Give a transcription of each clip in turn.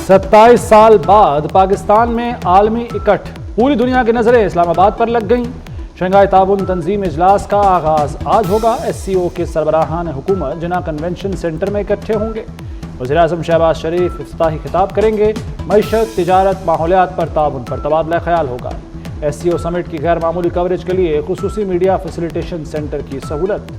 27 साल बाद पाकिस्तान में आलमी इकट्ठ, पूरी दुनिया की नजरें इस्लामाबाद पर लग गईं। शंघाई ताउन तंजीम इजलास का आगाज आज होगा। SCO के सरबराहान हुकूमत जिना कन्वेंशन सेंटर में इकट्ठे होंगे। वज़ीर-ए-आज़म शहबाज शरीफ इफ्तिताही खिताब करेंगे। मईशत, तिजारत, माहौलियात पर ताउन पर तबादला ख्याल होगा। SCO समिट की गैर मामूली कवरेज के लिए खुसूसी मीडिया फैसिलिटेशन सेंटर की सहूलत।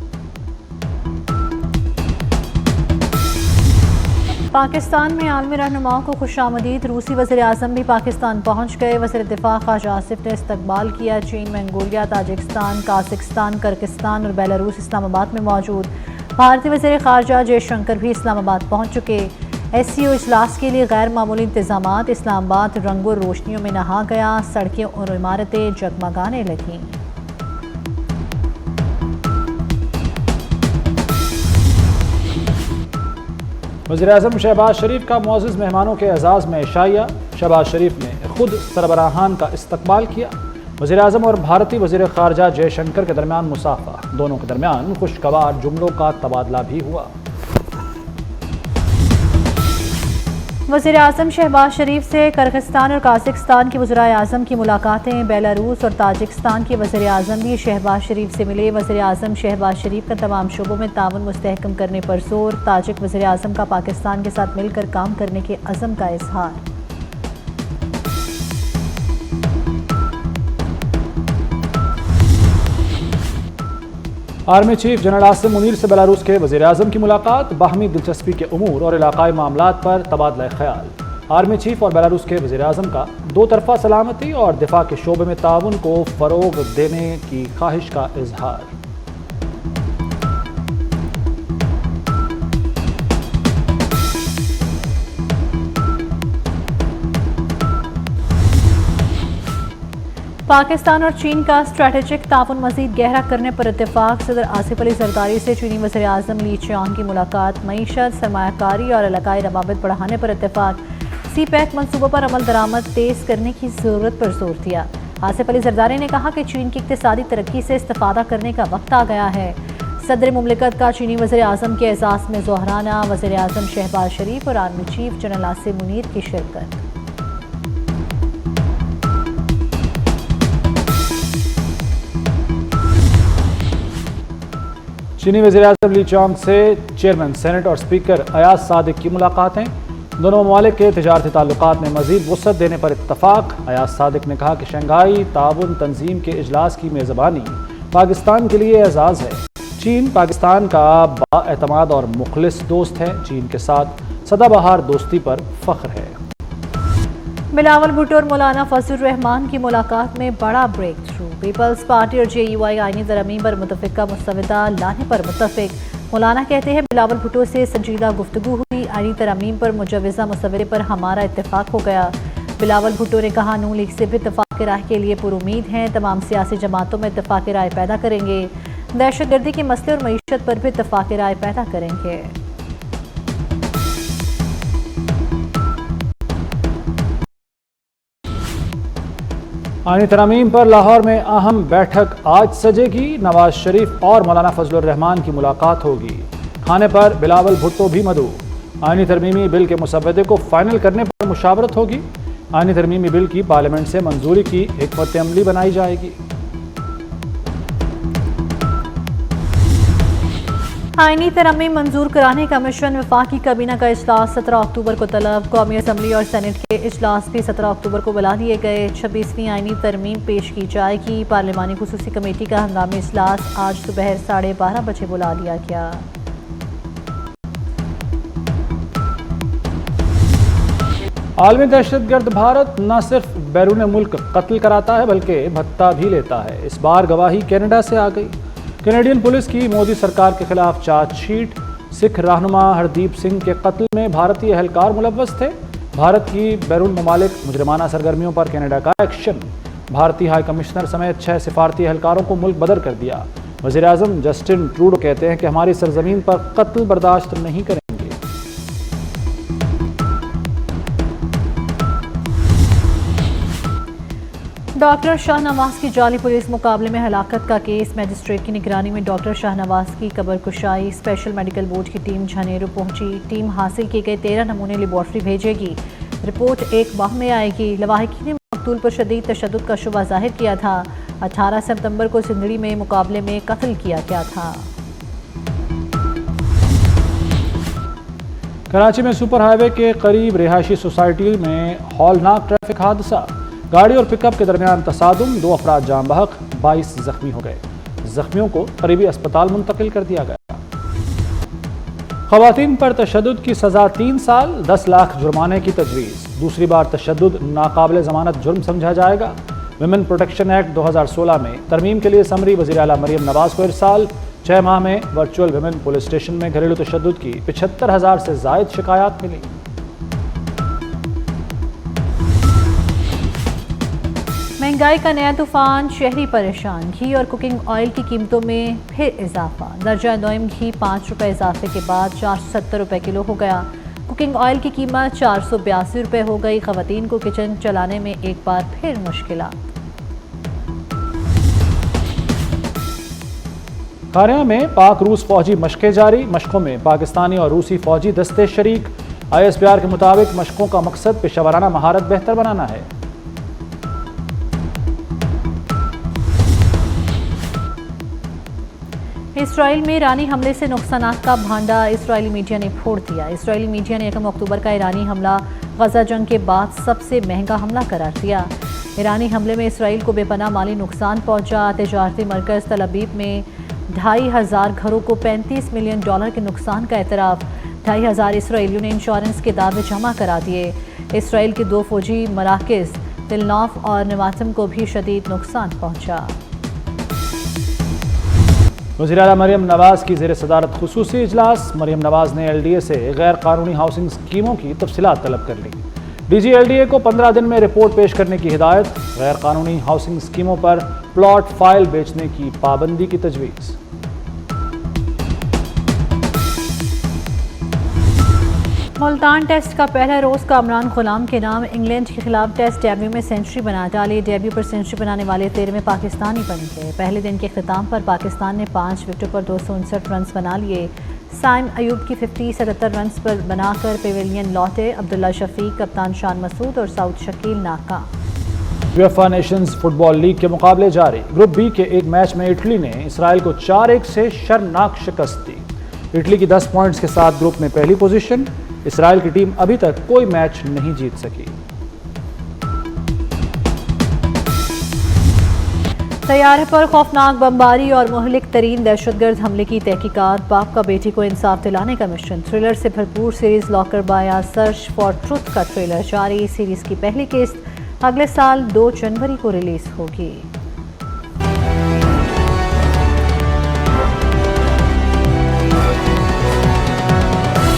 पाकिस्तान में आलमी रहनुमाओं को खुशामदीद। रूसी वज़ीर-ए-आज़म भी पाकिस्तान पहुंच गए। वज़ीर दिफा ख्वाजा आसिफ ने इस्तकबाल किया। चीन, मंगोलिया, ताजिकिस्तान, काज़ाख्स्तान, किर्गिस्तान और बेलारूस इस्लामाबाद में मौजूद। भारतीय वज़ीर ख़ारजा जयशंकर भी इस्लामाबाद पहुंच चुके। SCO इजलास के लिए गैर मामूली इंतजामात। इस्लामाबाद रंगों रोशनियों में नहा गया। सड़कें और इमारतें जगमगाने लगीं। वज़ीर-ए-आज़म शहबाज शरीफ का मुअज़्ज़ज़ मेहमानों के एजाज़ में शाइया। शहबाज शरीफ ने खुद सरबराहान का इस्तकबाल किया। वज़ीर-ए-आज़म और भारतीय वज़ीर ख़ारजा जयशंकर के दरमियान मुसाफ़ा। दोनों के दरमियान खुशगवार जुमलों का तबादला भी हुआ। वज़ीर-ए-आज़म शहबाज शरीफ से किर्गिस्तान और काज़ाख्स्तान के वज़ीर-ए-आज़म की मुलाकातें। बेलारूस और ताजिकिस्तान के वज़ीर-ए-आज़म भी शहबाज शरीफ से मिले। वज़ीर-ए-आज़म शहबाज शरीफ का तमाम शोबों में ताउन मुस्तहकम करने पर जोर। ताजिक वज़ीर-ए-आज़म का पाकिस्तान के साथ मिलकर काम करने के अज़म का इज़हार। Army chief general Asim Munir से बेलारूस के वज़ीर-ए-आज़म की मुलाकात। बाहमी दिलचस्पी के उमूर और इलाकाई मामलात पर तबादला ख्याल। आर्मी चीफ और बेलारूस के वज़ीर-ए-आज़म का दो तरफ़ा सलामती और दिफा के शोबे में ताउन को फ़रोग़ देने की ख्वाहिश का इजहार। पाकिस्तान और चीन का स्ट्रैटेजिक ताउन मज़ीद गहरा करने पर इत्तेफाक। सदर आसिफ अली ज़रदारी से चीनी वज़ीर-ए-आज़म ली चियांग की मुलाकात। मईशत, सरमायाकारी और इलाकाई रवाबित बढ़ाने पर इत्तेफाक। CPEC मनसूबों पर अमल दरामद तेज़ करने की ज़रूरत पर जोर दिया। आसिफ अली ज़रदारी ने कहा कि चीन की इक़्तिसादी तरक्की से इस्तिफ़ादा करने का वक्त आ गया है। सदर मुमलिकत का चीनी वज़ीर-ए-आज़म के एजाज़ में ज़ोहराना। वज़ीर-ए-आज़म शहबाज शरीफ और army chief general Asim Munir की शिरकत। चीनी वज़ीर-ए-आज़म ली चियांग से चेयरमैन सेनेट और स्पीकर अयाज सादिक की मुलाकातें। दोनों ममालिक के तिजारती ताल्लुकात में मज़ीद वुसअत देने पर इत्तफाक। अयाज सादिक ने कहा कि शंघाई ताउन तंजीम के इजलास की मेज़बानी पाकिस्तान के लिए एजाज़ है। चीन पाकिस्तान का बाएतमाद और मुखलिस दोस्त है। चीन के साथ सदाबहार दोस्ती पर फ़ख्र है। बिलावल भुट्टो और मौलाना फजलुर रहमान की मुलाकात में बड़ा ब्रेक थ्रू। पीपल्स पार्टी और JUI आईनी तरमीम पर मुतफ़िका मुस्तविदा लाने पर मुत्तफ़िक। मौलाना कहते हैं बिलावल भुट्टो से संजीदा गुफ्तगू हुई। आईनी तरमीम पर मुजव्वज़ा मुसवदे पर हमारा इत्तेफाक हो गया। बिलावल भुट्टो ने कहा नून लीग से भी इत्तेफाक राय के लिए पुरुमीद हैं। तमाम सियासी जमातों में इत्तेफाक राय पैदा करेंगे। दहशतगर्दी के मसले और मईशत पर भी इत्तेफाक राय पैदा करेंगे। आईनी तरमीम पर लाहौर में अहम बैठक आज सजेगी। नवाज शरीफ और मौलाना फजलुर रहमान की मुलाकात होगी। खाने पर बिलावल भुट्टो भी मदऊ। आईनी तरमीमी बिल के मुसवदे को फाइनल करने पर मुशावरत होगी। आईनी तरमीमी बिल की पार्लियामेंट से मंजूरी की हिकमत अमली बनाई जाएगी। आईनी तरमीम मंजूर कराने का मिशन। वफाकी काबीना का इजलास 17 अक्टूबर को तलब। कौमी असम्बली और सेनेट के इजलास भी 17 अक्टूबर को बुला दिए गए। 26वीं आईनी तरमीम पेश की जाएगी। पार्लिमानी खुसूसी कमेटी का हंगामी इजलास आज सुबह 12:30 बजे बुला लिया गया। आलमी दहशतगर्द भारत न सिर्फ बैरून मुल्क कत्ल कराता है बल्कि भत्ता भी लेता है। इस बार गवाही कनाडा से आ गई। कैनेडियन पुलिस की मोदी सरकार के खिलाफ चार्जशीट। सिख रहनुमा हरदीप सिंह के कत्ल में भारतीय एहलकार मुलव्वस थे। भारत की बैरून ममालिक मुजरिमाना सरगर्मियों पर कनाडा का एक्शन। भारतीय हाई कमिश्नर समेत 6 सिफारती एहलकारों को मुल्क बदर कर दिया। वज़ीर-ए-आज़म जस्टिन ट्रूडो कहते हैं कि हमारी सरजमीन पर कत्ल बर्दाश्त नहीं करेंगे। डॉक्टर शाहनवाज की जाली पुलिस मुकाबले में हलाकत का केस। मजिस्ट्रेट की निगरानी में डॉक्टर शाहनवाज की कब्र कुशाई। स्पेशल मेडिकल बोर्ड की टीम झनेरू पहुंची। टीम हासिल किए गए 13 नमूने लेबॉर्ट्री भेजेगी। रिपोर्ट 1 माह में आएगी। लवाहिकी ने मकतूल पर शदीद तशद्दुद का शुबा जाहिर किया था। 18 सितंबर को सिंदड़ी में मुकाबले में कत्ल किया गया था। कराची में सुपर हाईवे के करीब रिहायशी सोसाइटी में हौलनाक ट्रैफिक हादसा। गाड़ी और पिकअप के दरमियान तसादुम, 2 अफराद जाम बहक, 22 जख्मी हो गए। जख्मियों को करीबी अस्पताल मुंतकिल कर दिया गया। खवातीन पर तशद्दुद की सजा 3 साल, 10 लाख जुर्माने की तजवीज़। दूसरी बार तशद्दुद नाकाबिल जमानत जुर्म समझा जाएगा। विमेन प्रोटेक्शन एक्ट 2016 में तरमीम के लिए समरी वज़ीर आला मरियम नवाज को इरसाल। 6 माह में वर्चुअल विमेन पुलिस स्टेशन में घरेलू तशद्दुद की 75,000 से ज़ायद शिकायत मिली। महंगाई का नया तूफान, शहरी परेशान। घी और कुकिंग ऑयल की कीमतों में फिर इजाफा। दर्जा नोइम घी 5 रुपये इजाफे के बाद 470 रुपये किलो हो गया। कुकिंग ऑयल की कीमत 482 रुपये हो गई। खवातीन को किचन चलाने में एक बार फिर मुश्किलात। कारिया में पाक रूस फौजी मशकें जारी। मशकों में पाकिस्तानी और रूसी फौजी दस्ते शरीक। ISPR के मुताबिक मशकों का मकसद पेशेवराना महारत बेहतर बनाना है। इसराइल में ईरानी हमले से नुकसानात का भांडा इसराइली मीडिया ने फोड़ दिया। इसराइली मीडिया ने 1 अक्टूबर का ईरानी हमला गजा जंग के बाद सबसे महंगा हमला करार दिया। ईरानी हमले में इसराइल को बेपनाह माली नुकसान पहुंचा। तिजारती मरकज़ तल अबीब में 2,500 घरों को $35 मिलियन के नुकसान का एतराफ़। 2,500 इसराइलियों ने इंश्योरेंस के दावे जमा करा दिए। इसराइल के 2 फौजी मराकज़ तिलनौफ और नवातम को भी शदीद नुकसान पहुंचा। वज़ीर आला मरियम नवाज की ज़ेर सदारत खुसूसी इजलास। मरियम नवाज ने LDA से गैर कानूनी हाउसिंग स्कीमों की तफसीलात तलब कर ली। DG LDA को 15 दिन में रिपोर्ट पेश करने की हिदायत। गैर कानूनी हाउसिंग स्कीमों पर प्लॉट फाइल बेचने की पाबंदी की तजवीज़। मुल्तान टेस्ट का पहला रोज़ कामरान गुलाम के नाम। इंग्लैंड के खिलाफ टेस्ट डेब्यू में सेंचुरी बना डाली। डेब्यू पर सेंचुरी बनाने वाले 13वें पाकिस्तानी बन गए। पहले दिन के अख्ताम पर पाकिस्तान ने 5 विकेटों पर 259 रन बना लिए। साइम अयूब की 77 रन पर बनाकर पेविलियन लौटे। अब्दुल्ला शफीक, कप्तान शान मसूद और साउद शकील नाकाम। UEFA नेशंस फुटबॉल लीग के मुकाबले जारी। ग्रुप बी के एक मैच में इटली ने इसराइल को 4-1 से शर्मनाक शिकस्त दी। इटली की 10 पॉइंट्स के साथ ग्रुप में पहली पोजीशन। इसराइल की टीम अभी तक कोई मैच नहीं जीत सकी। तैयारे पर खौफनाक बमबारी और मुहलिक तरीन दहशतगर्द हमले की तहकीकात। बाप का बेटी को इंसाफ दिलाने का मिशन। थ्रिलर से भरपूर सीरीज लॉकर बाया सर्च फॉर ट्रुथ का ट्रेलर जारी। सीरीज की पहली किस्त अगले साल 2 जनवरी को रिलीज होगी।